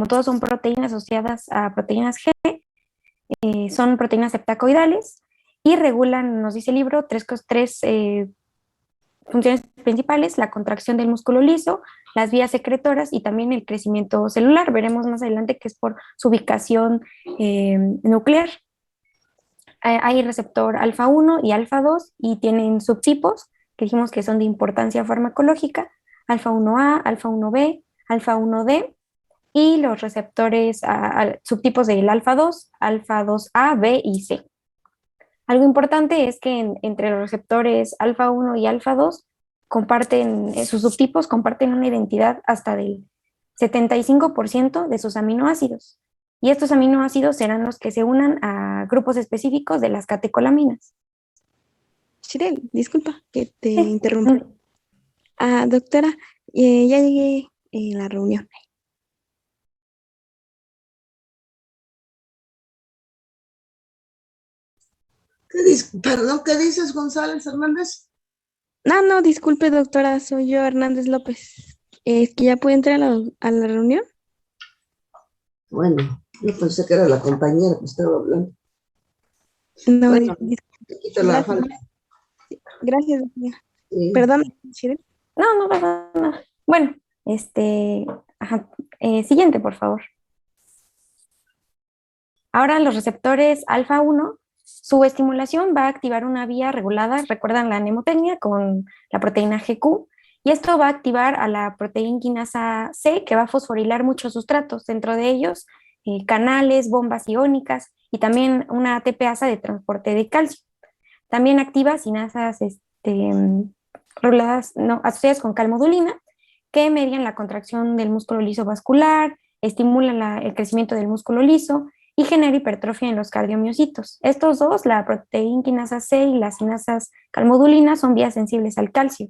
como todos son proteínas asociadas a proteínas G, son proteínas heptacoidales y regulan, nos dice el libro, tres funciones principales: la contracción del músculo liso, las vías secretoras y también el crecimiento celular. Veremos más adelante que es por su ubicación nuclear. Hay receptor alfa 1 y alfa 2 y tienen subtipos que dijimos que son de importancia farmacológica: alfa 1A, alfa 1B, alfa 1D, y los receptores subtipos del alfa 2A, B y C. Algo importante es que entre los receptores alfa 1 y alfa 2 comparten, sus subtipos comparten una identidad hasta del 75% de sus aminoácidos. Y estos aminoácidos serán los que se unan a grupos específicos de las catecolaminas. Shirel, disculpa que te Sí. interrumpa. Doctora, ya llegué en la reunión. Perdón, ¿qué dices, González Hernández? No, disculpe, doctora, soy yo, Hernández López. ¿Es que ya puede entrar a la reunión? Bueno, yo pensé que era la compañera que estaba hablando. No, Bueno, te quito la falta. Gracias, doctora. Sí. Perdón, Shirel. No pasa nada. Bueno, siguiente, por favor. Ahora los receptores alfa 1, su estimulación va a activar una vía regulada, recuerdan la mnemotecnia, con la proteína GQ, y esto va a activar a la proteína quinasa C, que va a fosforilar muchos sustratos, dentro de ellos canales, bombas iónicas y también una ATPasa de transporte de calcio. También activa sinasas reguladas, asociadas con calmodulina, que median la contracción del músculo liso vascular, estimulan el crecimiento del músculo liso y genera hipertrofia en los cardiomiocitos. Estos dos, la proteína quinasa C y las sinasas calmodulina, son vías sensibles al calcio.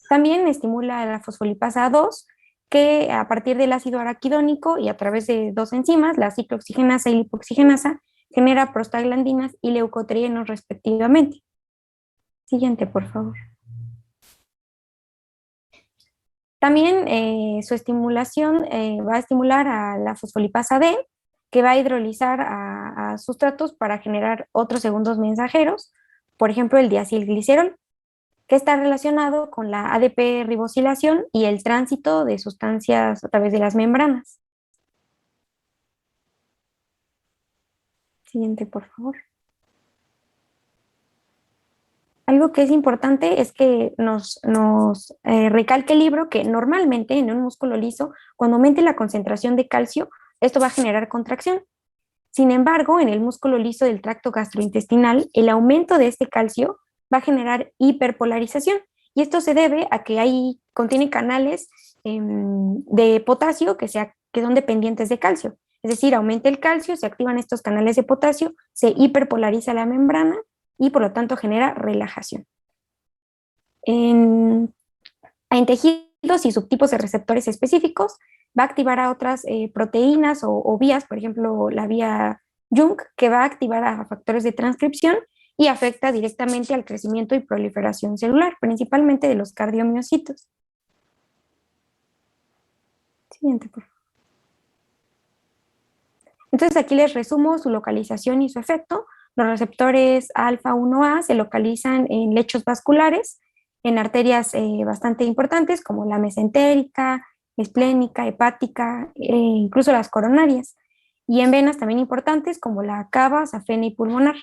También estimula la fosfolipasa 2, que a partir del ácido araquidónico y a través de dos enzimas, la ciclooxigenasa y lipoxigenasa, genera prostaglandinas y leucotrienos respectivamente. Siguiente, por favor. También su estimulación va a estimular a la fosfolipasa D, que va a hidrolizar a sustratos para generar otros segundos mensajeros, por ejemplo el diacilglicerol, que está relacionado con la ADP ribosilación y el tránsito de sustancias a través de las membranas. Siguiente, por favor. Algo que es importante es que nos recalque el libro que normalmente en un músculo liso, cuando aumente la concentración de calcio, esto va a generar contracción. Sin embargo, en el músculo liso del tracto gastrointestinal, el aumento de este calcio va a generar hiperpolarización. Y esto se debe a que contiene canales de potasio que son dependientes de calcio. Es decir, aumenta el calcio, se activan estos canales de potasio, se hiperpolariza la membrana y por lo tanto genera relajación. En tejidos y subtipos de receptores específicos, va a activar a otras proteínas o vías, por ejemplo, la vía JNK, que va a activar a factores de transcripción y afecta directamente al crecimiento y proliferación celular, principalmente de los cardiomiocitos. Siguiente, por favor. Entonces aquí les resumo su localización y su efecto. Los receptores alfa 1A se localizan en lechos vasculares, en arterias bastante importantes como la mesentérica, esplénica, hepática, incluso las coronarias, y en venas también importantes como la cava, safena y pulmonar.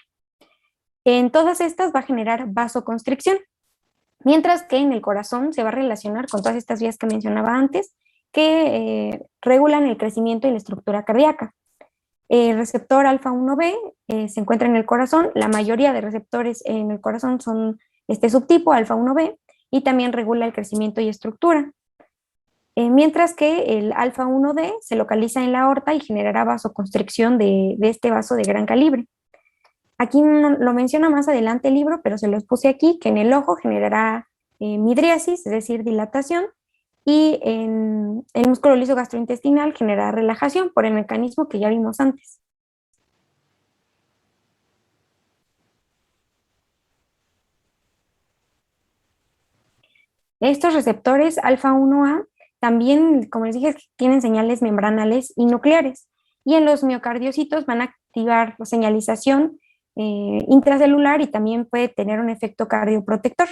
En todas estas va a generar vasoconstricción, mientras que en el corazón se va a relacionar con todas estas vías que mencionaba antes, que regulan el crecimiento y la estructura cardíaca. El receptor alfa 1B se encuentra en el corazón. La mayoría de receptores en el corazón son este subtipo, alfa 1B, y también regula el crecimiento y estructura. Mientras que el alfa 1D se localiza en la aorta y generará vasoconstricción de este vaso de gran calibre. Aquí no, lo menciona más adelante el libro, pero se los puse aquí, que en el ojo generará midriasis, es decir, dilatación, y en el músculo liso gastrointestinal genera relajación por el mecanismo que ya vimos antes. Estos receptores alfa 1A también, como les dije, tienen señales membranales y nucleares. Y en los miocardiocitos van a activar la señalización intracelular y también puede tener un efecto cardioprotector.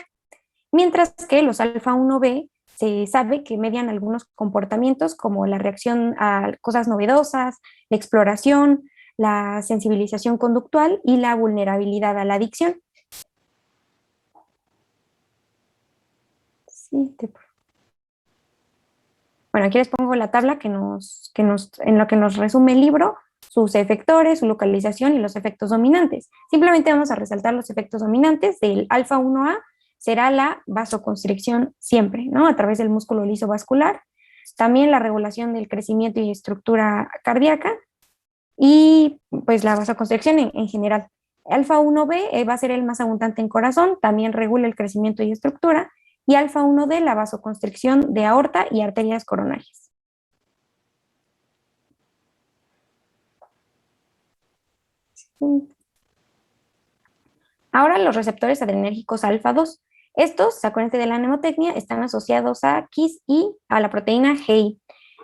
Mientras que los alfa-1b se sabe que median algunos comportamientos como la reacción a cosas novedosas, la exploración, la sensibilización conductual y la vulnerabilidad a la adicción. Sí, bueno, aquí les pongo la tabla en lo que nos resume el libro, sus efectores, su localización y los efectos dominantes. Simplemente vamos a resaltar los efectos dominantes del alfa-1A, será la vasoconstricción siempre, ¿no? A través del músculo liso vascular, también la regulación del crecimiento y estructura cardíaca y pues la vasoconstricción en general. Alfa-1B va a ser el más abundante en corazón, también regula el crecimiento y estructura, y alfa-1D la vasoconstricción de aorta y arterias coronarias. Ahora los receptores adrenérgicos alfa-2. Estos, acuérdense de la mnemotecnia, están asociados a KIS y a la proteína GI.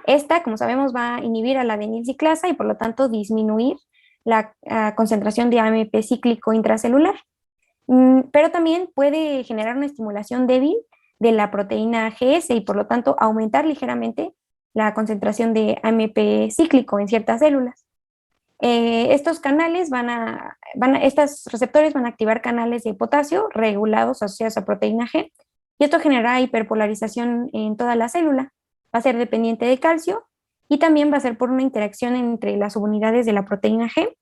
Esta, como sabemos, va a inhibir a la adenilciclasa y por lo tanto disminuir la concentración de AMP cíclico intracelular. Pero también puede generar una estimulación débil de la proteína GS y por lo tanto aumentar ligeramente la concentración de AMP cíclico en ciertas células. Estos canales estos receptores van a activar canales de potasio regulados asociados a proteína G y esto generará hiperpolarización en toda la célula. Va a ser dependiente de calcio y también va a ser por una interacción entre las subunidades de la proteína G,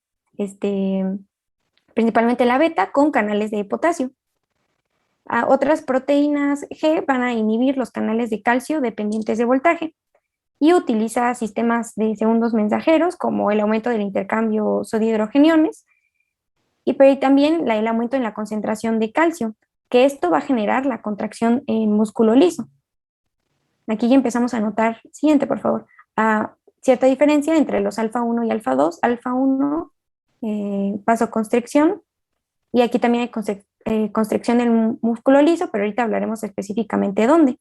principalmente la beta, con canales de potasio. Otras proteínas G van a inhibir los canales de calcio dependientes de voltaje y utiliza sistemas de segundos mensajeros como el aumento del intercambio sodio-hidrogeniones y también el aumento en la concentración de calcio, que esto va a generar la contracción en músculo liso. Aquí ya empezamos a notar, siguiente por favor, cierta diferencia entre los alfa-1 y alfa-2. Alfa-1, vasoconstricción, y aquí también hay constricción del músculo liso, pero ahorita hablaremos específicamente dónde.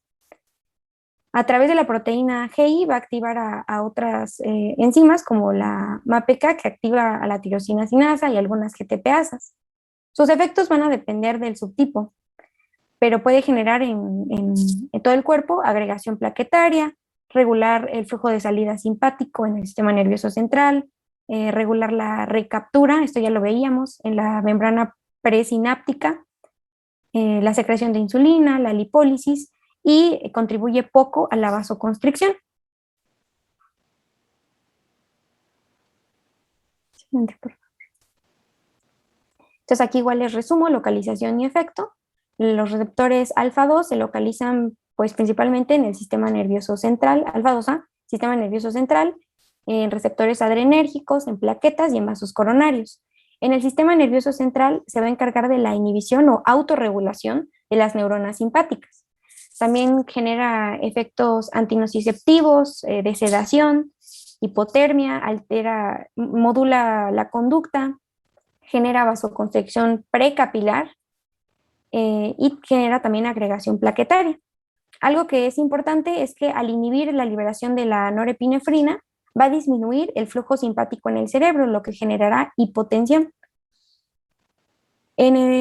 A través de la proteína GI va a activar a otras enzimas como la MAPK, que activa a la tirosina sinasa y algunas GTPasas. Sus efectos van a depender del subtipo, pero puede generar en todo el cuerpo agregación plaquetaria, regular el flujo de salida simpático en el sistema nervioso central, regular la recaptura, esto ya lo veíamos, en la membrana presináptica, la secreción de insulina, la lipólisis, y contribuye poco a la vasoconstricción. Entonces aquí igual les resumo localización y efecto. Los receptores alfa-2 se localizan pues principalmente en el sistema nervioso central, alfa-2A, sistema nervioso central, en receptores adrenérgicos, en plaquetas y en vasos coronarios. En el sistema nervioso central se va a encargar de la inhibición o autorregulación de las neuronas simpáticas. También genera efectos antinociceptivos, de sedación, hipotermia, modula la conducta, genera vasoconstricción precapilar y genera también agregación plaquetaria. Algo que es importante es que al inhibir la liberación de la norepinefrina, va a disminuir el flujo simpático en el cerebro, lo que generará hipotensión.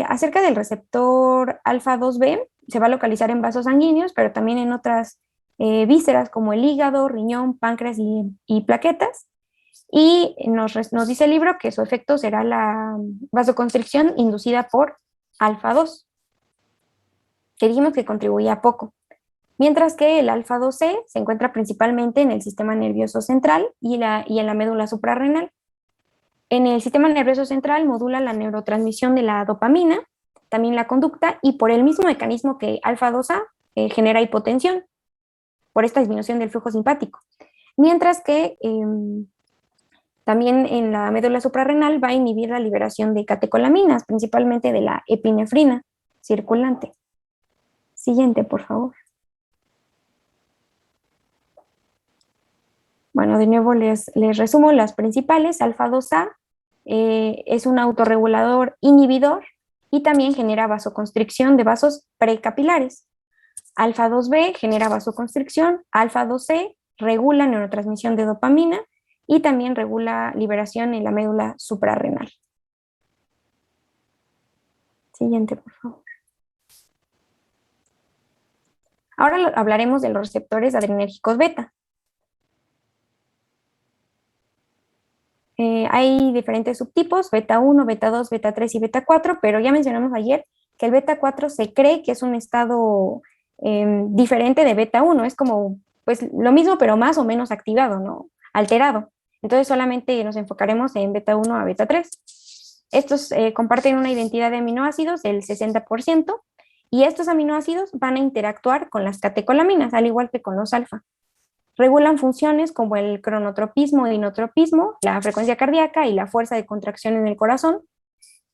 Acerca del receptor alfa-2b, se va a localizar en vasos sanguíneos, pero también en otras vísceras como el hígado, riñón, páncreas y plaquetas. Y nos dice el libro que su efecto será la vasoconstricción inducida por alfa-2, que dijimos que contribuía poco. Mientras que el alfa-2C se encuentra principalmente en el sistema nervioso central y en la médula suprarrenal. En el sistema nervioso central modula la neurotransmisión de la dopamina, también la conducta, y por el mismo mecanismo que alfa-2A genera hipotensión, por esta disminución del flujo simpático. Mientras que también en la médula suprarrenal va a inhibir la liberación de catecolaminas, principalmente de la epinefrina circulante. Siguiente, por favor. Bueno, de nuevo les resumo las principales. Alfa-2A es un autorregulador inhibidor y también genera vasoconstricción de vasos precapilares. Alfa 2B genera vasoconstricción, alfa 2C regula neurotransmisión de dopamina y también regula liberación en la médula suprarrenal. Siguiente, por favor. Ahora hablaremos de los receptores adrenérgicos beta. Hay diferentes subtipos, beta 1, beta 2, beta 3 y beta 4, pero ya mencionamos ayer que el beta 4 se cree que es un estado diferente de beta 1, es como pues lo mismo pero más o menos activado, ¿no? Alterado. Entonces solamente nos enfocaremos en beta 1 a beta 3. Estos comparten una identidad de aminoácidos del 60% y estos aminoácidos van a interactuar con las catecolaminas, al igual que con los alfa. Regulan funciones como el cronotropismo e inotropismo, la frecuencia cardíaca y la fuerza de contracción en el corazón,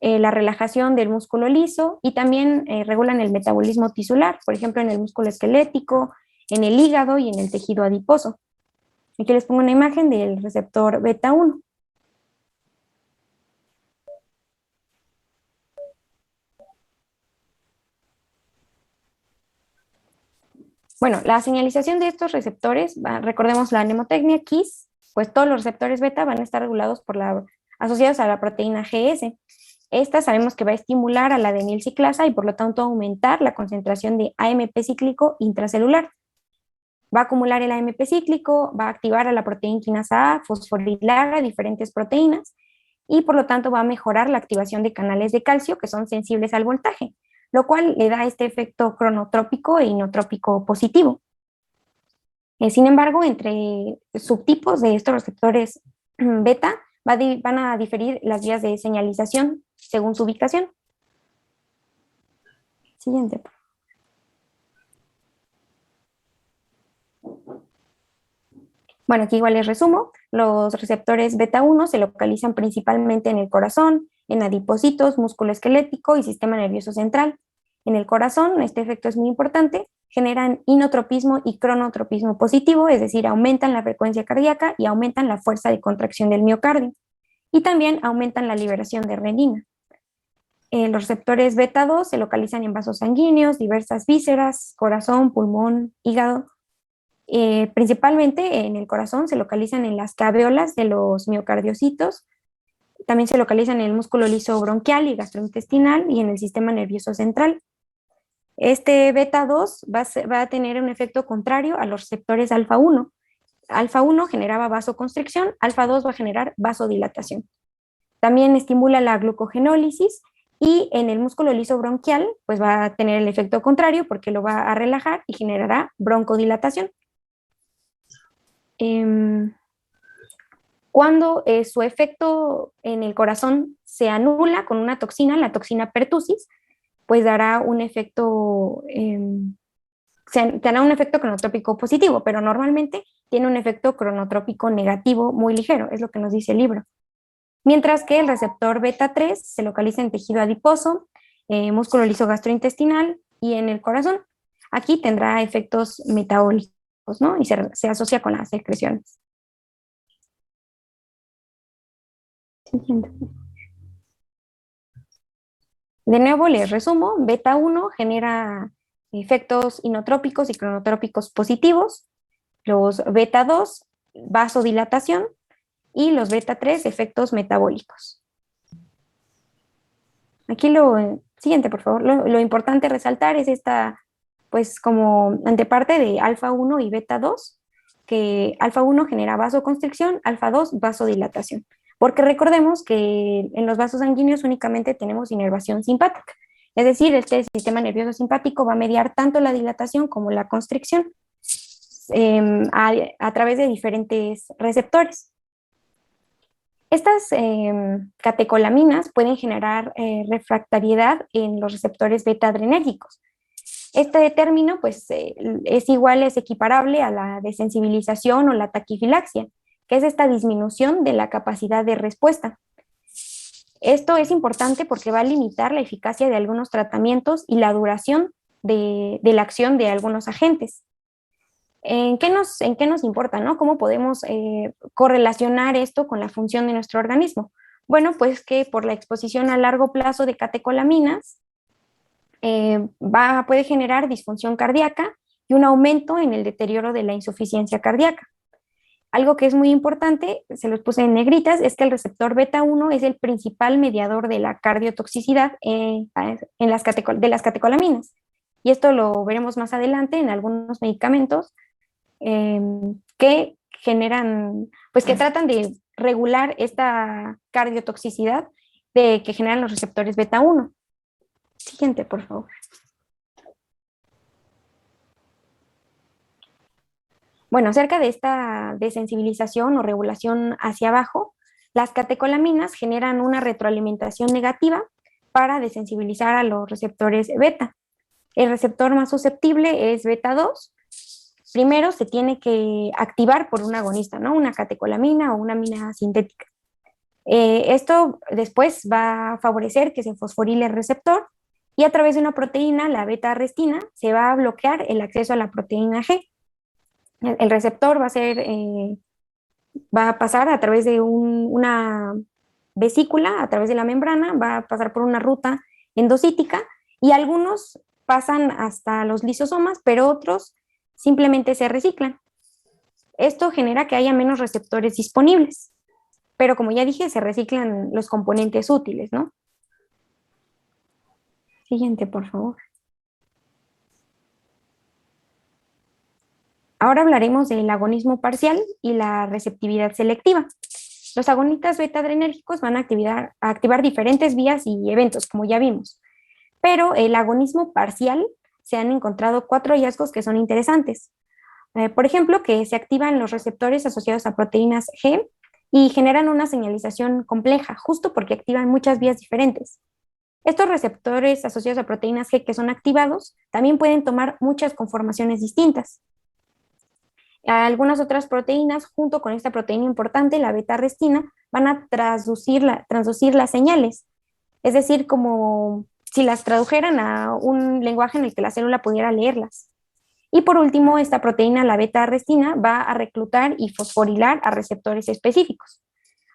la relajación del músculo liso y también regulan el metabolismo tisular, por ejemplo en el músculo esquelético, en el hígado y en el tejido adiposo. Aquí les pongo una imagen del receptor beta 1. Bueno, la señalización de estos receptores, recordemos la mnemotecnia KISS, pues todos los receptores beta van a estar regulados asociados a la proteína GS. Esta sabemos que va a estimular a la adenilciclasa y por lo tanto aumentar la concentración de AMP cíclico intracelular. Va a acumular el AMP cíclico, va a activar a la proteína quinasa A, fosforilar a diferentes proteínas y por lo tanto va a mejorar la activación de canales de calcio que son sensibles al voltaje, lo cual le da este efecto cronotrópico e inotrópico positivo. Sin embargo, entre subtipos de estos receptores beta van a diferir las vías de señalización según su ubicación. Siguiente. Bueno, aquí igual les resumo. Los receptores beta 1 se localizan principalmente en el corazón, en adipocitos, músculo esquelético y sistema nervioso central. En el corazón, este efecto es muy importante, generan inotropismo y cronotropismo positivo, es decir, aumentan la frecuencia cardíaca y aumentan la fuerza de contracción del miocardio. Y también aumentan la liberación de renina. Los receptores beta 2 se localizan en vasos sanguíneos, diversas vísceras, corazón, pulmón, hígado. Principalmente en el corazón se localizan en las caveolas de los miocardiocitos, también se localizan en el músculo liso bronquial y gastrointestinal y en el sistema nervioso central. Este beta 2 va a tener un efecto contrario a los receptores alfa 1. Alfa 1 generaba vasoconstricción, alfa 2 va a generar vasodilatación. También estimula la glucogenólisis y en el músculo liso bronquial pues va a tener el efecto contrario porque lo va a relajar y generará broncodilatación. Cuando su efecto en el corazón se anula con una toxina, la toxina pertussis, pues dará un efecto, tendrá un efecto cronotrópico positivo, pero normalmente tiene un efecto cronotrópico negativo muy ligero, es lo que nos dice el libro. Mientras que el receptor beta 3 se localiza en tejido adiposo, músculo liso gastrointestinal y en el corazón. Aquí tendrá efectos metabólicos, ¿no? Y se asocia con las secreciones. De nuevo les resumo, beta 1 genera efectos inotrópicos y cronotrópicos positivos, los beta 2 vasodilatación y los beta 3 efectos metabólicos. Aquí lo siguiente, por favor, lo importante resaltar es esta, pues como anteparte de alfa 1 y beta 2, que alfa 1 genera vasoconstricción, alfa 2 vasodilatación. Porque recordemos que en los vasos sanguíneos únicamente tenemos inervación simpática. Es decir, este sistema nervioso simpático va a mediar tanto la dilatación como la constricción a través de diferentes receptores. Estas catecolaminas pueden generar refractariedad en los receptores beta adrenérgicos. Este término pues, es equiparable a la desensibilización o la taquifilaxia, que es esta disminución de la capacidad de respuesta. Esto es importante porque va a limitar la eficacia de algunos tratamientos y la duración de la acción de algunos agentes. ¿En qué nos importa, no? ¿Cómo podemos correlacionar esto con la función de nuestro organismo? Bueno, pues que por la exposición a largo plazo de catecolaminas, puede generar disfunción cardíaca y un aumento en el deterioro de la insuficiencia cardíaca. Algo que es muy importante, se los puse en negritas, es que el receptor beta 1 es el principal mediador de la cardiotoxicidad de las catecolaminas. Y esto lo veremos más adelante en algunos medicamentos que generan, pues que tratan de regular esta cardiotoxicidad que generan los receptores beta 1. Siguiente, por favor. Bueno, acerca de esta desensibilización o regulación hacia abajo, las catecolaminas generan una retroalimentación negativa para desensibilizar a los receptores beta. El receptor más susceptible es beta 2. Primero se tiene que activar por un agonista, ¿no? Una catecolamina o una amina sintética. Esto después va a favorecer que se fosforile el receptor y a través de una proteína, la beta-arrestina, se va a bloquear el acceso a la proteína G. El receptor va a pasar a través de una vesícula, a través de la membrana, va a pasar por una ruta endocítica y algunos pasan hasta los lisosomas, pero otros simplemente se reciclan. Esto genera que haya menos receptores disponibles, pero como ya dije, se reciclan los componentes útiles, ¿no? Siguiente, por favor. Ahora hablaremos del agonismo parcial y la receptividad selectiva. Los agonistas beta-adrenérgicos van a activar diferentes vías y eventos, como ya vimos. Pero el agonismo parcial se han encontrado 4 hallazgos que son interesantes. Por ejemplo, que se activan los receptores asociados a proteínas G y generan una señalización compleja, justo porque activan muchas vías diferentes. Estos receptores asociados a proteínas G que son activados también pueden tomar muchas conformaciones distintas. Algunas otras proteínas, junto con esta proteína importante, la beta-arrestina, van a transducir las señales. Es decir, como si las tradujeran a un lenguaje en el que la célula pudiera leerlas. Y por último, esta proteína, la beta-arrestina, va a reclutar y fosforilar a receptores específicos.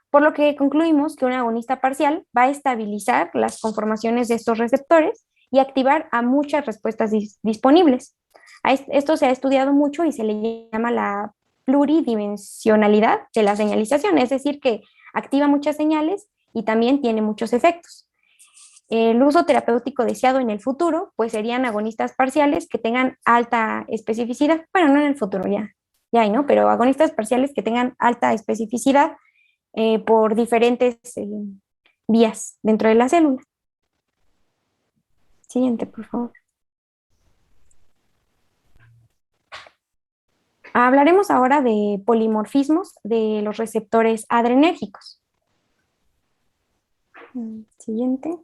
Por lo que concluimos que un agonista parcial va a estabilizar las conformaciones de estos receptores y activar a muchas respuestas disponibles. Esto se ha estudiado mucho y se le llama la pluridimensionalidad de la señalización, es decir, que activa muchas señales y también tiene muchos efectos. El uso terapéutico deseado en el futuro, pues serían agonistas parciales que tengan alta especificidad, bueno, no en el futuro, ya hay, ¿no? Pero agonistas parciales que tengan alta especificidad por diferentes vías dentro de la célula. Siguiente, por favor. Hablaremos ahora de polimorfismos de los receptores adrenérgicos. Siguiente.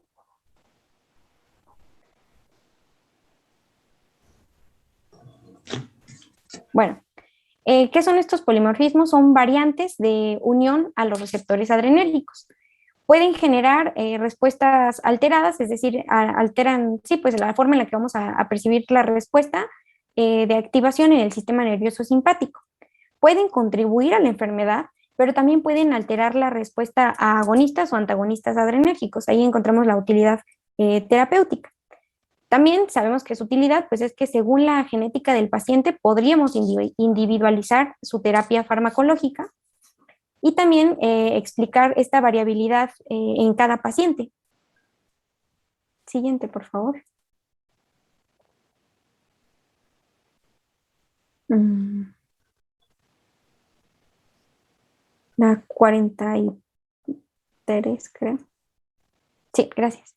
Bueno, ¿qué son estos polimorfismos? Son variantes de unión a los receptores adrenérgicos. Pueden generar respuestas alteradas, es decir, alteran, sí, pues la forma en la que vamos a percibir la respuesta de activación en el sistema nervioso simpático. Pueden contribuir a la enfermedad, pero también pueden alterar la respuesta a agonistas o antagonistas adrenérgicos. Ahí encontramos la utilidad terapéutica. También sabemos que su utilidad pues, es que según la genética del paciente podríamos individualizar su terapia farmacológica y también explicar esta variabilidad en cada paciente. Siguiente, por favor. La 43, creo. Sí, gracias.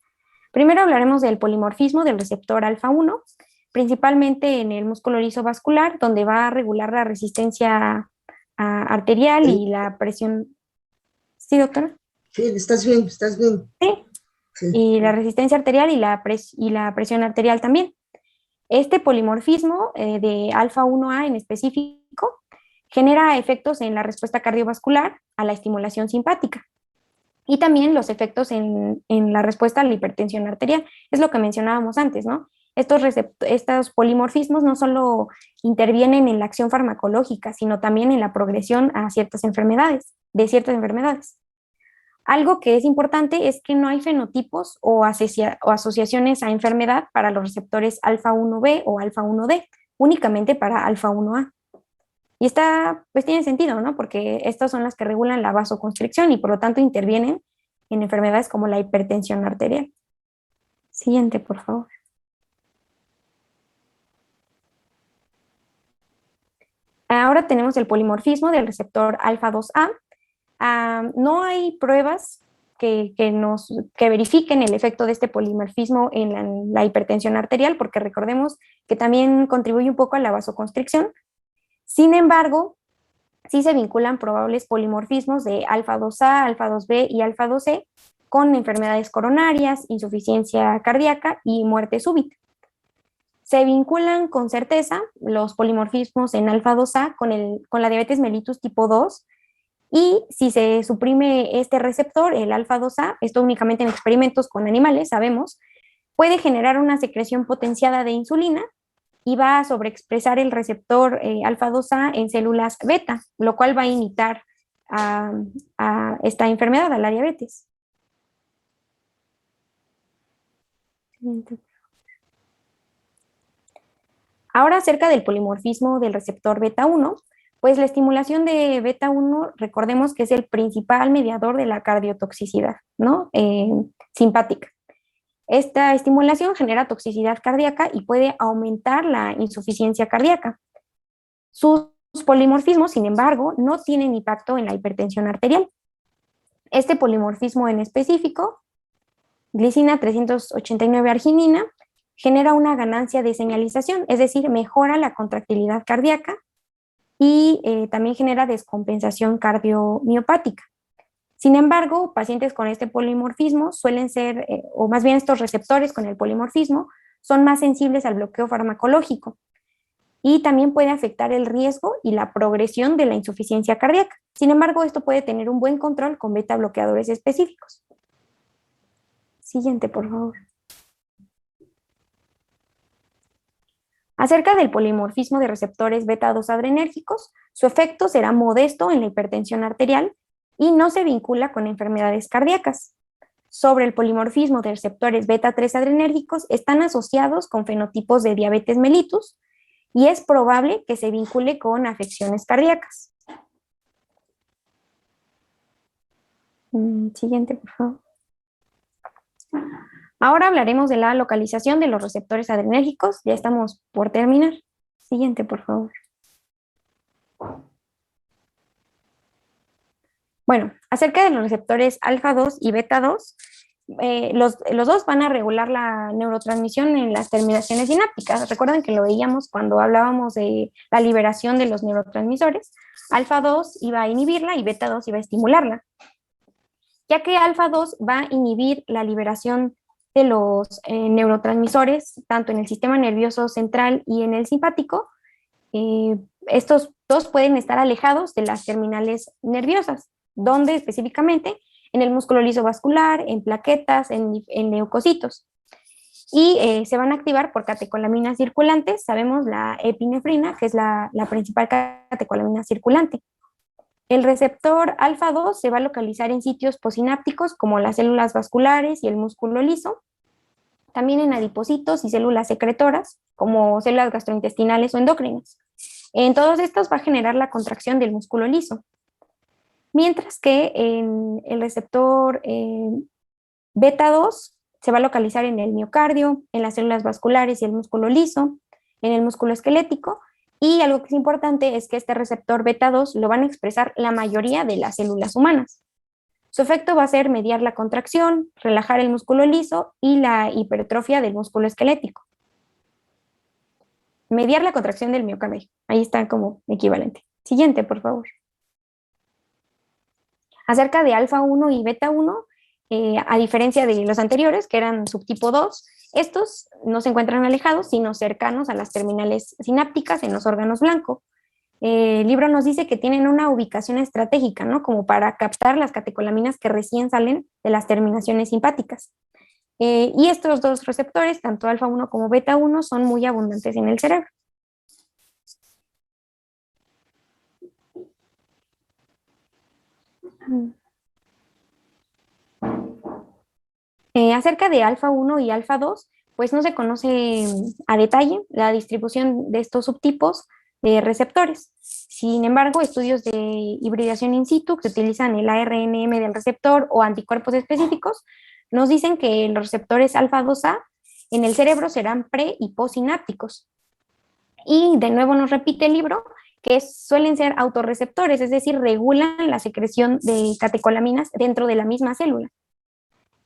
Primero hablaremos del polimorfismo del receptor alfa 1, principalmente en el músculo liso vascular, donde va a regular la resistencia arterial y la presión. ¿Sí, doctora? Sí, estás bien, estás bien. Sí. Sí. Y la resistencia arterial y la presión arterial también. Este polimorfismo de alfa 1A en específico genera efectos en la respuesta cardiovascular a la estimulación simpática y también los efectos en la respuesta a la hipertensión arterial. Es lo que mencionábamos antes, ¿no? Estos polimorfismos no solo intervienen en la acción farmacológica, sino también en la progresión a ciertas enfermedades. Algo que es importante es que no hay fenotipos o asociaciones a enfermedad para los receptores alfa 1B o alfa 1D, únicamente para alfa 1A. Y pues tiene sentido, ¿no? Porque estas son las que regulan la vasoconstricción y por lo tanto intervienen en enfermedades como la hipertensión arterial. Siguiente, por favor. Ahora tenemos el polimorfismo del receptor alfa 2A. No hay pruebas que verifiquen el efecto de este polimorfismo en la hipertensión arterial, porque recordemos que también contribuye un poco a la vasoconstricción. Sin embargo, sí se vinculan probables polimorfismos de alfa 2A, alfa 2B y alfa 2C con enfermedades coronarias, insuficiencia cardíaca y muerte súbita. Se vinculan con certeza los polimorfismos en alfa 2A con la diabetes mellitus tipo 2, y si se suprime este receptor, el alfa 2A, esto únicamente en experimentos con animales, sabemos, puede generar una secreción potenciada de insulina y va a sobreexpresar el receptor alfa 2A en células beta, lo cual va a imitar a esta enfermedad, a la diabetes. Ahora acerca del polimorfismo del receptor beta 1, pues la estimulación de beta 1, recordemos que es el principal mediador de la cardiotoxicidad, ¿no? Simpática. Esta estimulación genera toxicidad cardíaca y puede aumentar la insuficiencia cardíaca. Sus polimorfismos, sin embargo, no tienen impacto en la hipertensión arterial. Este polimorfismo en específico, glicina 389 arginina, genera una ganancia de señalización, es decir, mejora la contractilidad cardíaca y también genera descompensación cardiomiopática. Sin embargo, pacientes con este polimorfismo suelen ser, o más bien estos receptores con el polimorfismo, son más sensibles al bloqueo farmacológico y también puede afectar el riesgo y la progresión de la insuficiencia cardíaca. Sin embargo, esto puede tener un buen control con beta bloqueadores específicos. Siguiente, por favor. Acerca del polimorfismo de receptores beta-2 adrenérgicos, su efecto será modesto en la hipertensión arterial y no se vincula con enfermedades cardíacas. Sobre el polimorfismo de receptores beta-3 adrenérgicos, están asociados con fenotipos de diabetes mellitus y es probable que se vincule con afecciones cardíacas. Siguiente, por favor. Ahora hablaremos de la localización de los receptores adrenérgicos. Ya estamos por terminar. Siguiente, por favor. Bueno, acerca de los receptores alfa 2 y beta 2, los dos van a regular la neurotransmisión en las terminaciones sinápticas. Recuerden que lo veíamos cuando hablábamos de la liberación de los neurotransmisores. Alfa 2 iba a inhibirla y beta 2 iba a estimularla. Ya que alfa 2 va a inhibir la liberación de los neurotransmisores, tanto en el sistema nervioso central y en el simpático, estos dos pueden estar alejados de las terminales nerviosas, donde específicamente en el músculo liso vascular, en plaquetas, en leucocitos. Y se van a activar por catecolaminas circulantes. Sabemos la epinefrina, que es la principal catecolamina circulante. El receptor alfa 2 se va a localizar en sitios posinápticos como las células vasculares y el músculo liso, también en adipocitos y células secretoras como células gastrointestinales o endocrinas. En todos estos va a generar la contracción del músculo liso. Mientras que en el receptor beta 2 se va a localizar en el miocardio, en las células vasculares y el músculo liso, en el músculo esquelético, y algo que es importante es que este receptor beta 2 lo van a expresar la mayoría de las células humanas. Su efecto va a ser mediar la contracción, relajar el músculo liso y la hipertrofia del músculo esquelético. Mediar la contracción del miocardio, ahí está como equivalente. Siguiente, por favor. Acerca de alfa 1 y beta 1, a diferencia de los anteriores, que eran subtipo 2, estos no se encuentran alejados, sino cercanos a las terminales sinápticas en los órganos blancos. El libro nos dice que tienen una ubicación estratégica, ¿no? Como para captar las catecolaminas que recién salen de las terminaciones simpáticas. Y estos dos receptores, tanto alfa 1 como beta 1, son muy abundantes en el cerebro. Acerca de alfa 1 y alfa 2, pues no se conoce a detalle la distribución de estos subtipos de receptores. Sin embargo, estudios de hibridación in situ que utilizan el ARNM del receptor o anticuerpos específicos nos dicen que los receptores alfa 2A en el cerebro serán pre y postsinápticos. Y de nuevo nos repite el libro que suelen ser autorreceptores, es decir, regulan la secreción de catecolaminas dentro de la misma célula.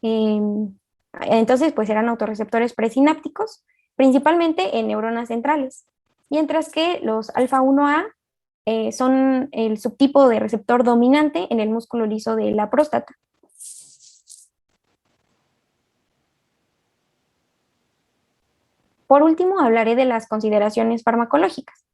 Entonces, pues serán autorreceptores presinápticos, principalmente en neuronas centrales, mientras que los alfa 1A son el subtipo de receptor dominante en el músculo liso de la próstata. Por último, hablaré de las consideraciones farmacológicas.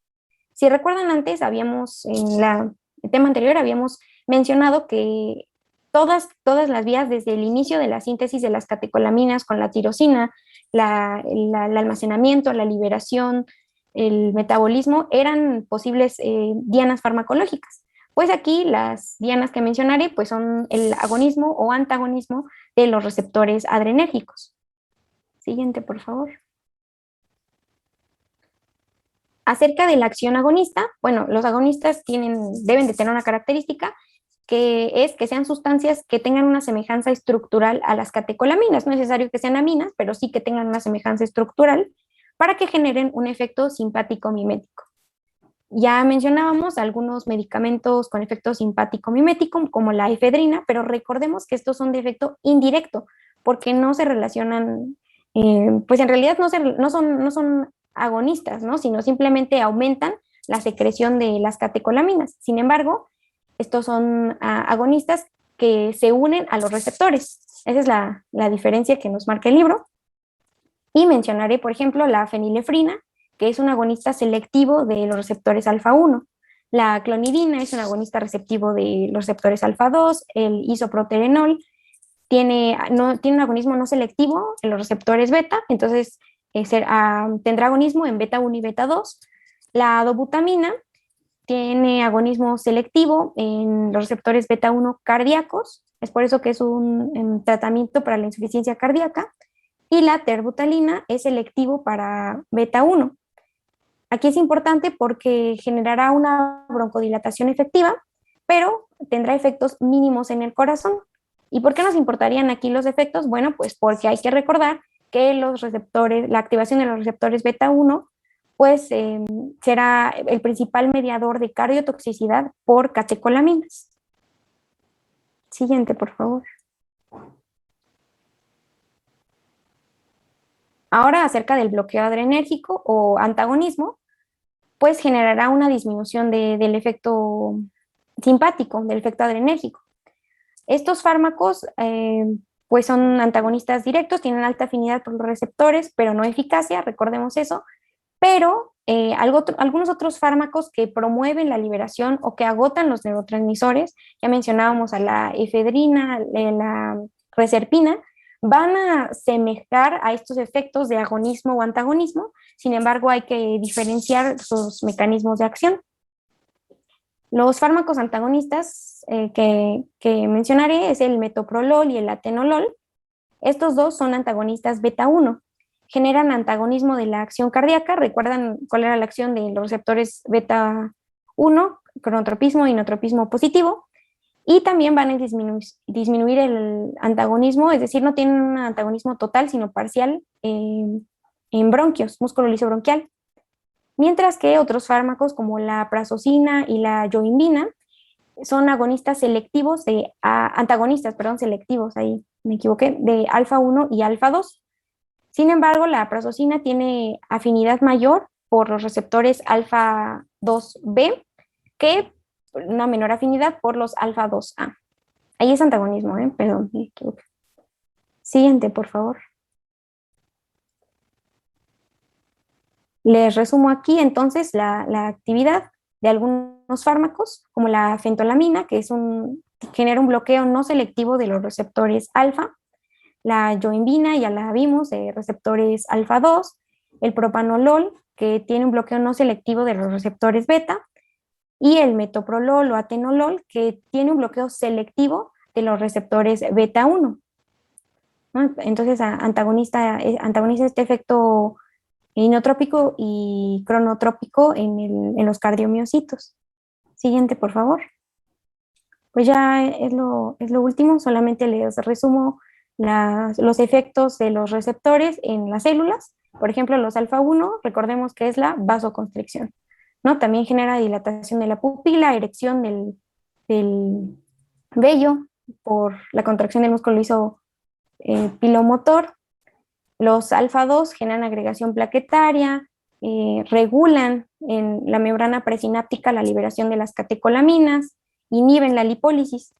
Si recuerdan antes, el tema anterior habíamos mencionado que todas las vías desde el inicio de la síntesis de las catecolaminas con la tirosina, el almacenamiento, la liberación, el metabolismo, eran posibles dianas farmacológicas. Pues aquí las dianas que mencionaré pues son el agonismo o antagonismo de los receptores adrenérgicos. Siguiente, por favor. Acerca de la acción agonista, bueno, los agonistas deben de tener una característica que es que sean sustancias que tengan una semejanza estructural a las catecolaminas. No es necesario que sean aminas, pero sí que tengan una semejanza estructural para que generen un efecto simpático mimético. Ya mencionábamos algunos medicamentos con efecto simpático mimético, como la efedrina, pero recordemos que estos son de efecto indirecto, porque no se relacionan, pues en realidad no son agonistas, ¿no? Sino simplemente aumentan la secreción de las catecolaminas. Sin embargo, estos son agonistas que se unen a los receptores. Esa es la diferencia que nos marca el libro. Y mencionaré, por ejemplo, la fenilefrina, que es un agonista selectivo de los receptores alfa 1. La clonidina es un agonista receptivo de los receptores alfa 2. El isoproterenol tiene un agonismo no selectivo en los receptores beta, entonces tendrá agonismo en beta 1 y beta 2. La dobutamina tiene agonismo selectivo en los receptores beta 1 cardíacos, es por eso que es un tratamiento para la insuficiencia cardíaca. Y la terbutalina es selectivo para beta 1. Aquí es importante porque generará una broncodilatación efectiva, pero tendrá efectos mínimos en el corazón. ¿Y por qué nos importarían aquí los efectos? Bueno, pues porque hay que recordar que la activación de los receptores beta 1, pues será el principal mediador de cardiotoxicidad por catecolaminas. Siguiente, por favor. Ahora, acerca del bloqueo adrenérgico o antagonismo, pues generará una disminución del efecto simpático, del efecto adrenérgico. Estos fármacos pues son antagonistas directos, tienen alta afinidad por los receptores, pero no eficacia, recordemos eso, pero algunos otros fármacos que promueven la liberación o que agotan los neurotransmisores, ya mencionábamos a la efedrina, la reserpina, van a semejar a estos efectos de agonismo o antagonismo, sin embargo hay que diferenciar sus mecanismos de acción. Los fármacos antagonistas que mencionaré es el metoprolol y el atenolol. Estos dos son antagonistas beta 1. Generan antagonismo de la acción cardíaca. ¿Recuerdan cuál era la acción de los receptores beta 1? Cronotropismo y notropismo positivo. Y también van a disminuir el antagonismo, es decir, no tienen un antagonismo total, sino parcial en bronquios, músculo liso bronquial. Mientras que otros fármacos como la prazosina y la yohimbina son antagonistas selectivos, ahí me equivoqué, de alfa 1 y alfa 2. Sin embargo, la prazosina tiene afinidad mayor por los receptores alfa 2B que una menor afinidad por los alfa 2A. Ahí es antagonismo, perdón, me equivoqué. Siguiente, por favor. Les resumo aquí entonces la actividad de algunos fármacos, como la fentolamina, que genera un bloqueo no selectivo de los receptores alfa, la yohimbina, ya la vimos, de receptores alfa 2, el propanolol, que tiene un bloqueo no selectivo de los receptores beta, y el metoprolol o atenolol, que tiene un bloqueo selectivo de los receptores beta 1. ¿no? Entonces antagoniza este efecto inotrópico y cronotrópico en los cardiomiocitos. Siguiente, por favor. Pues ya es lo último, solamente les resumo los efectos de los receptores en las células. Por ejemplo, los alfa-1, recordemos que es la vasoconstricción, ¿no? También genera dilatación de la pupila, erección del vello por la contracción del músculo liso pilomotor. Los alfa-2 generan agregación plaquetaria, regulan en la membrana presináptica la liberación de las catecolaminas, inhiben la lipólisis.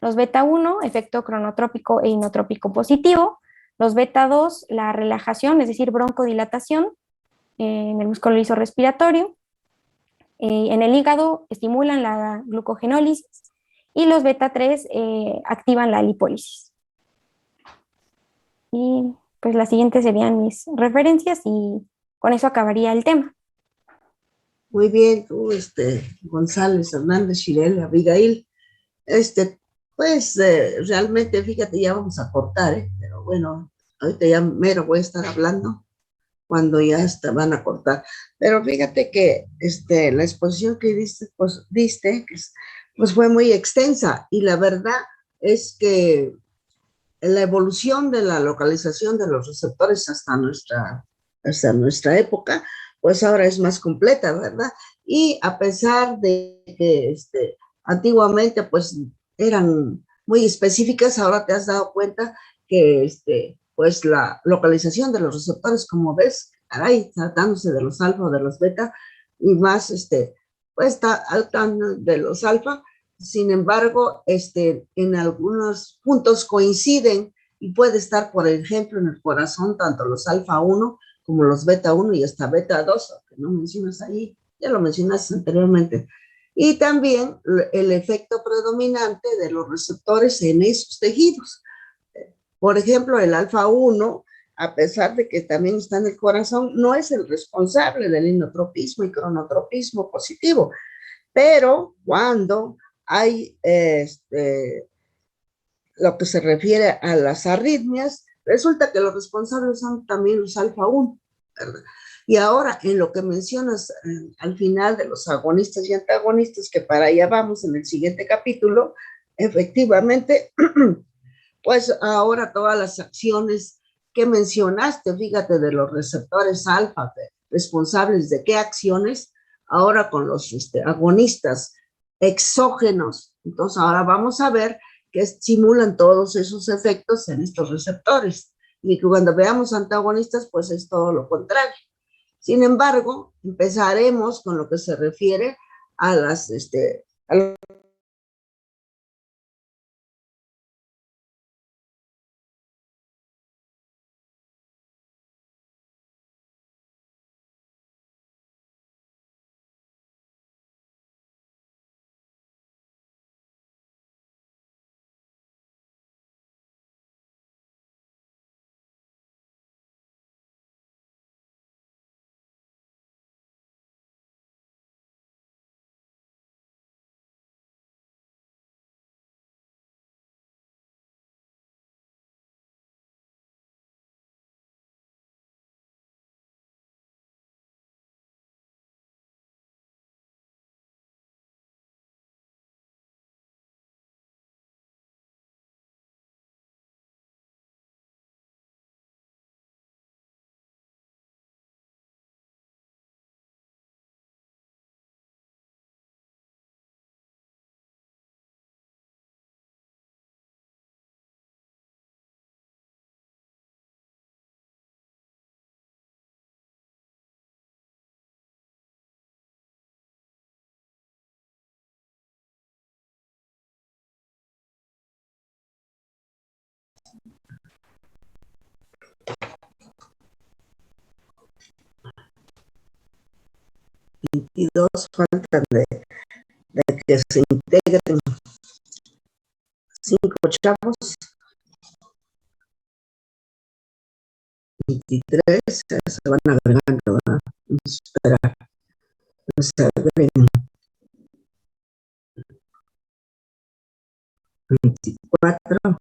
Los beta-1, efecto cronotrópico e inotrópico positivo. Los beta-2, la relajación, es decir, broncodilatación en el músculo liso respiratorio. En el hígado estimulan la glucogenólisis y los beta-3 activan la lipólisis. Y pues las siguientes serían mis referencias y con eso acabaría el tema. Muy bien, tú, González, Hernández, Shirel, Abigail, pues realmente, fíjate, ya vamos a cortar, pero bueno, ahorita ya mero voy a estar hablando cuando ya van a cortar. Pero fíjate que la exposición que diste pues fue muy extensa y la verdad es que la evolución de la localización de los receptores hasta nuestra época, pues ahora es más completa, ¿verdad? Y a pesar de que antiguamente pues eran muy específicas, ahora te has dado cuenta que pues la localización de los receptores, como ves, caray, tratándose de los alfa o de los beta, y más pues está de los alfa, sin embargo, en algunos puntos coinciden y puede estar, por ejemplo, en el corazón, tanto los alfa-1 como los beta-1 y hasta beta-2, que no mencionas ahí, ya lo mencionaste anteriormente. Y también el efecto predominante de los receptores en esos tejidos. Por ejemplo, el alfa-1, a pesar de que también está en el corazón, no es el responsable del inotropismo y cronotropismo positivo, pero cuando hay lo que se refiere a las arritmias, resulta que los responsables son también los alfa-1, ¿verdad? Y ahora, en lo que mencionas al final de los agonistas y antagonistas, que para allá vamos en el siguiente capítulo, efectivamente, pues ahora todas las acciones que mencionaste, fíjate, de los receptores alfa, responsables de qué acciones, ahora con los agonistas exógenos. Entonces ahora vamos a ver que estimulan todos esos efectos en estos receptores. Y que cuando veamos antagonistas, pues es todo lo contrario. Sin embargo, empezaremos con lo que se refiere a a los y dos faltan de que se integren 5 chavos, 23 se van agregando, ¿verdad? Espera, se agreguen 24,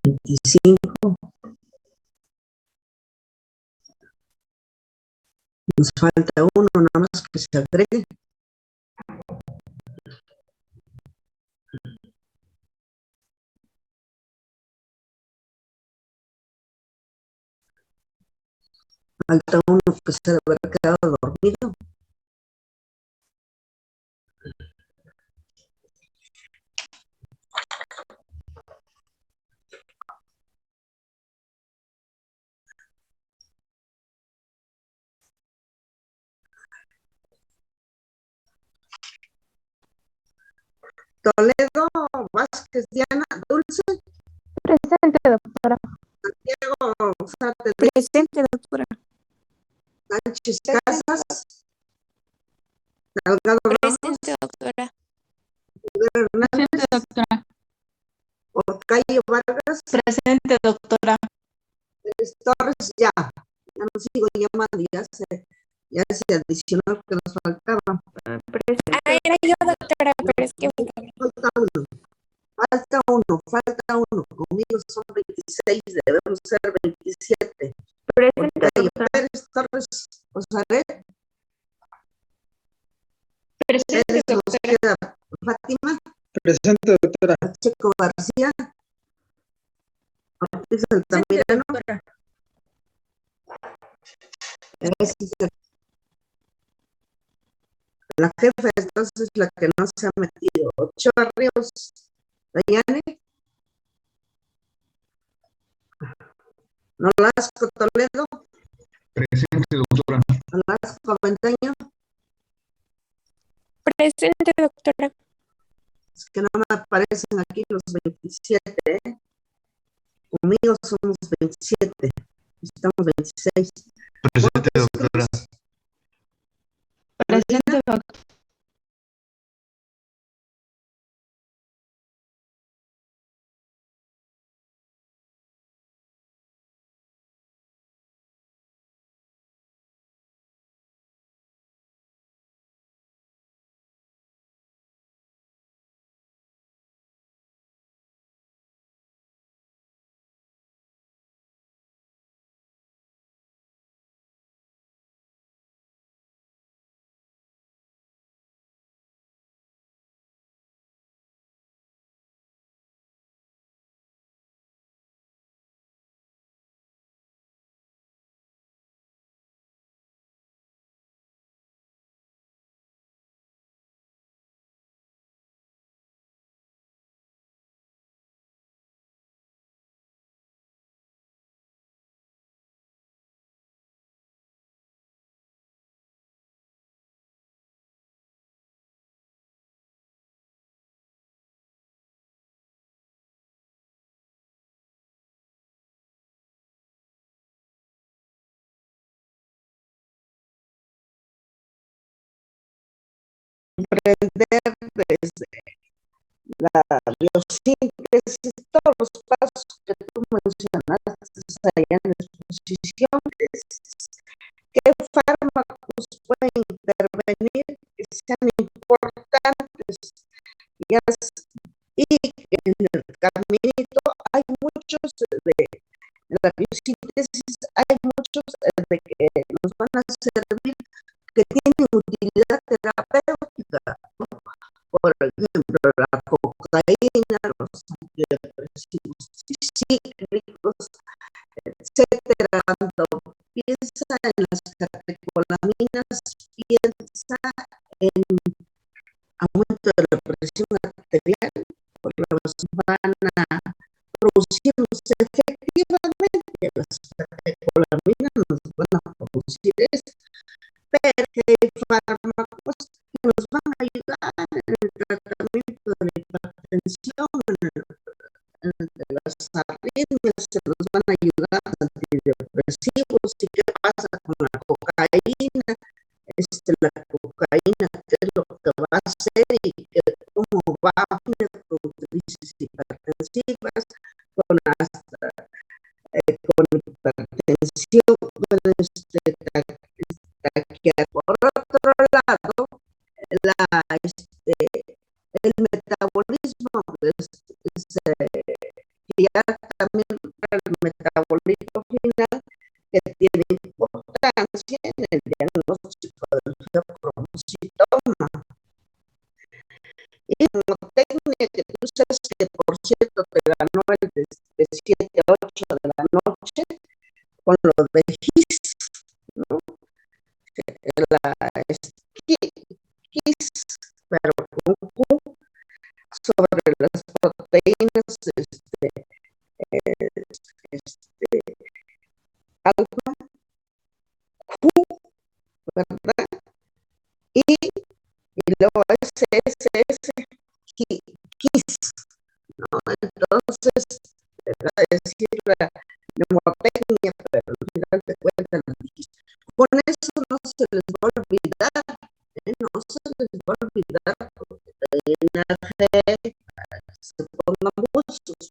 25. Nos falta uno, nada más que se agregue. Falta uno que se debe haber quedado dormido. Toledo, Vázquez, Diana, Dulce. Presente, doctora. Santiago, Sarte, Presente, doctora. Sánchez Casas, Salgado Ramos, Presente, doctora. Rivera Hernández, Presente, doctora. Orcayo Vargas, Presente, doctora. Pérez Torres, ya no sigo llamando, ya se adicionó lo que nos faltaba. Era yo, doctora, pero es que Falta uno, conmigo son 26, debemos ser 27. presente, Orcayo doctora. Pérez Torres, Osaret, Presente, Pérez nos doctora. queda Fátima, Presente, doctora. Pacheco García, Ortiz Altamirano, la jefa entonces la que no se ha metido. Ochoa Ríos, Dayane, Nolasco Toledo, Presente, doctora. Nolasco Avendaño, Presente, doctora. es que no me aparecen aquí los 27, conmigo somos 27, estamos 26. Presente, doctora. Presente, doctora. Aprender desde la biosíntesis, todos los pasos que tú mencionaste allá en la exposición, qué fármacos pueden intervenir que sean importantes y en el caminito hay muchos de la biosíntesis, hay muchos de que nos van a servir que tienen utilidad terapéutica, ¿no? Por ejemplo, la cocaína, los antidepresivos cíclicos, etcétera. Cuando piensa en las catecolaminas, piensa en aumento de la presión arterial, porque los van a producir efectivamente, las catecolaminas nos van a producir eso, pero que hay fármacos que nos van a ayudar en el tratamiento de la hipertensión, de las arritmias, se nos van a ayudar antidepresivos. ¿Y qué pasa con la cocaína? La cocaína, ¿qué es lo que va a hacer y cómo va a venir con crisis hipertensivas, con hipertensión, por otro lado, el metabolismo, que ya que tiene importancia en el diagnóstico del fibromuscitoma. Y como técnica que tú sabes que, por cierto, te ganó el de 7 a 8 de la noche con lo de GIS, ¿no? GIS, pero con Q, sobre las proteínas alfa, Q, ¿verdad? Y luego SSS, GIS, ¿no? Entonces, te voy a decir la mnemotecnia, pero al final te cuentan la GIS. Con eso no se les va a olvidar, no se les va a olvidar, porque la G, se pongan buzos,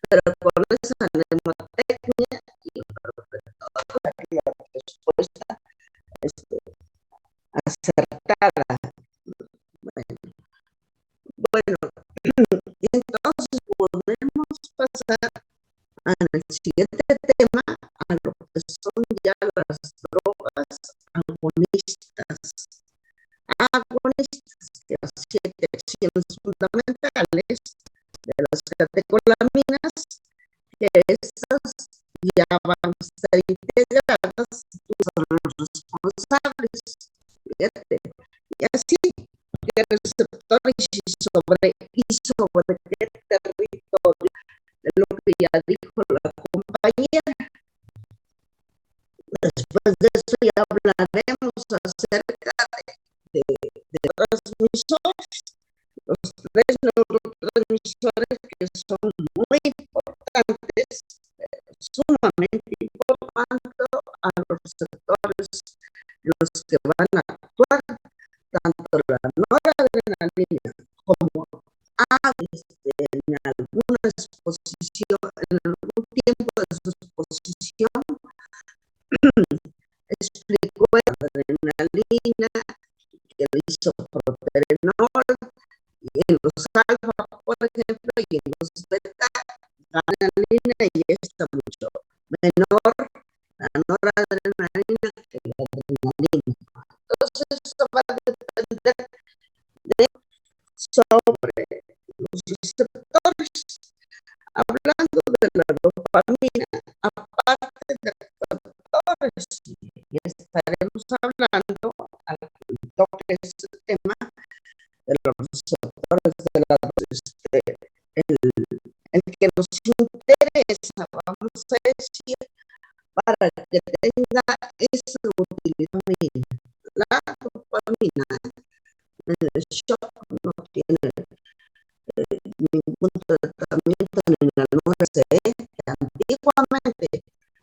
pero con esa mnemotecnia, yo creo que toda la respuesta acertada. Bueno, y entonces podemos pasar al siguiente tema, a lo que son ya las drogas agonistas. Que las 7 acciones fundamentales de las catecolaminas, que estas ya van a estar integradas, son los responsables. Fíjate, y así, que receptor y sobre qué territorio, de lo que ya dijo la compañera. Después de eso ya hablaremos acerca de transmisores, los 3 neurotransmisores que son muy importantes, sumamente importantes a los receptores, los que van a actuar, tanto la noradrenalina como en alguna exposición, en algún tiempo de su exposición, explicó la adrenalina, que lo hizo proterenol, y en los alfa, por ejemplo, y en los beta, la adrenalina y está mucho menor la noradrenalina que la adrenalina. Entonces, esto va a depender sobre los receptores. Hablando de la dopamina, aparte de receptores, y estaremos hablando al que toque este tema de los receptores de la el que nos interesa, vamos a decir, para que tenga esa utilidad. La dopamina en el shock no tiene ningún tratamiento ni la NORAD. Antiguamente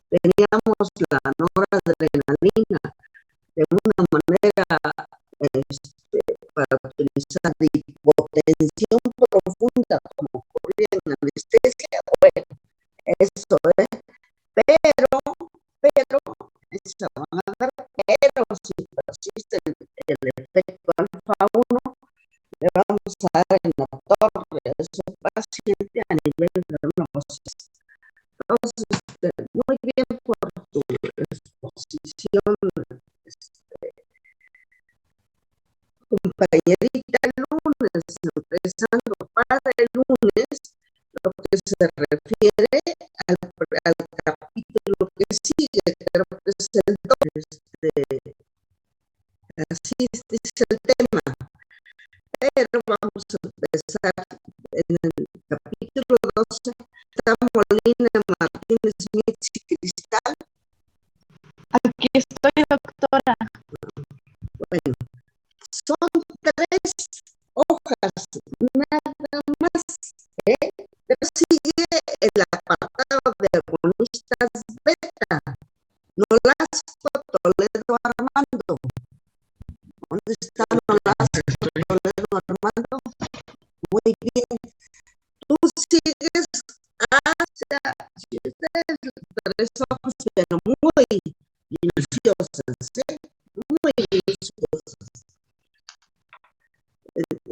teníamos la noradrenalina de una manera para utilizar de hipotensión profunda, como ocurría en anestesia. Bueno, eso es, pero esa van a dar, pero si persiste el efecto alfa 1, le vamos a dar en la torre a ese paciente a nivel de neurosis. Entonces, muy bien por tu exposición, compañerita. Lunes, empezando para el lunes, lo que se refiere al capítulo que sigue, creo que es el 2, así dice el tema. Pero vamos a empezar en el capítulo 12. Está Molina, Martínez, Smith y Cristal. Aquí estoy, doctora. Bueno, son 3 hojas, nada más, pero sigue el apartado de agonistas beta. Nolasco, Toledo, Armando. ¿Dónde está Nolasco, Toledo, Armando? Muy bien. Tú sigues hacia 3 hojas, pero muy minuciosas, muy minuciosas.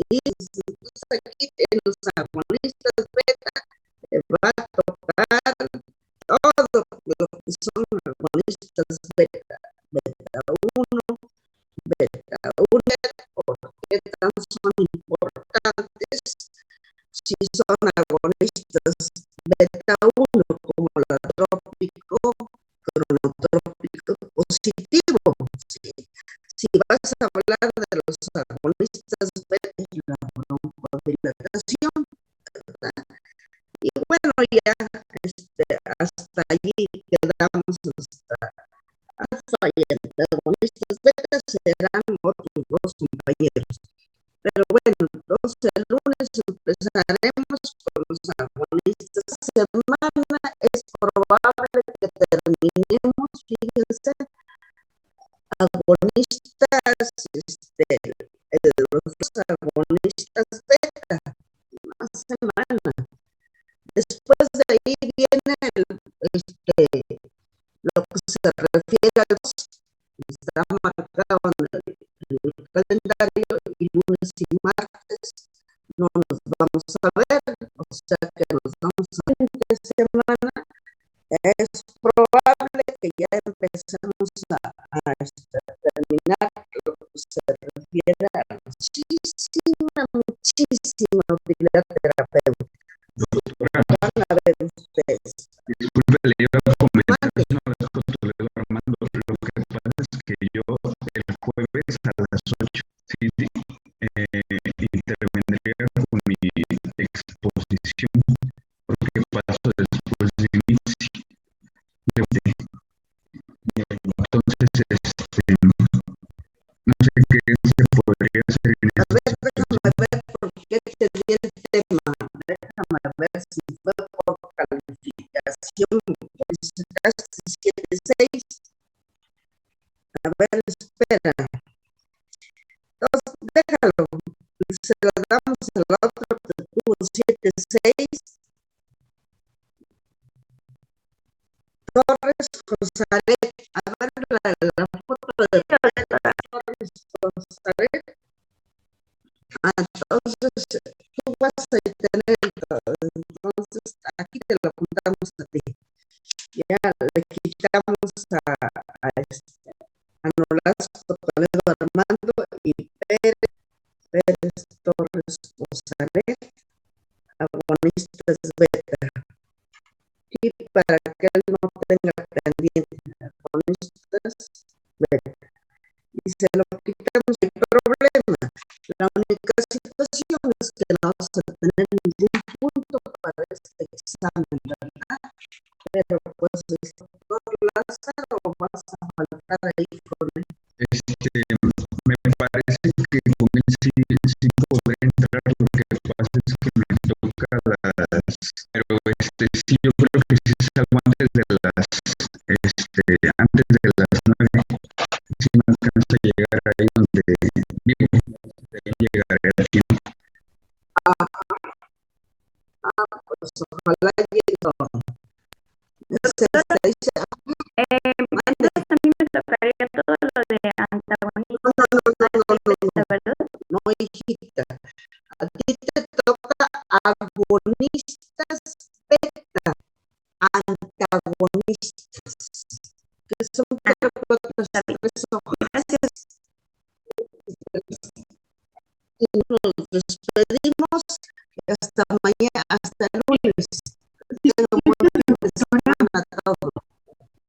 Y aquí en los agonistas beta te va a tocar todo lo que son agonistas son importantes si son agonistas beta 1 como la trópico, cronotrópico positivo. ¿Sí? Si vas a hablar de los agonistas beta y la broncodilatación, ¿verdad? Y bueno, ya hasta allí quedamos hasta alfa y antagonistas beta serán otros dos compañeros. Pero bueno, entonces el lunes empezaremos con los agonistas. Esta semana es probable que terminemos, fíjense, agonistas, los agonistas beta, una semana. Después de ahí viene lo que se refiere al está marcado en el calendario y lunes y martes no nos vamos a ver, o sea que nos vamos a ver esta semana. Es probable que ya empecemos a terminar lo que se refiere a muchísima utilidad terapéutica. Van a ver ustedes. Disculpe, le iba a comentar, Toledo Armando, lo que pasa es que yo el jueves a las 8, sí, intervendría con mi exposición, porque paso después de inicio. Entonces, no sé qué se podría hacer en A esta ver, déjame ver por qué te di el tema. Déjame ver si fue por calificación. Sacaste 7.6. A ver, espera. Entonces, déjalo. Se lo damos al otro que tuvo 7.6. Torres Rosaret. A ver la foto de Torres Rosaret. Entonces, tú vas a tener, entonces, aquí te lo contamos a ti. Ya le quitamos a Nolasco Toledo Armando y Pérez Torres Rosaret, agonistas beta. Y para que él no tenga pendiente, agonistas beta. Y se lo quitamos sin problema. La única situación es que no vas a tener ningún punto para este examen, ¿verdad? Pero pues el doctor Lázaro vas a faltar ahí con él. me parece que con él sí podré entrar, lo que pasa es que me toca pero sí, yo creo que sí salgo antes de las 9, si no alcanzo a llegar ahí donde vivo, de ahí llegaré al tiempo. Pues ojalá llegue todo. A mí me tocaría todo lo de antagonismo, ¿verdad? No, hijita. A ti te toca agonistas beta, antagonistas, que son creo que otras 3 hojas. Gracias. Y nos despedimos hasta mañana, hasta el lunes. Pero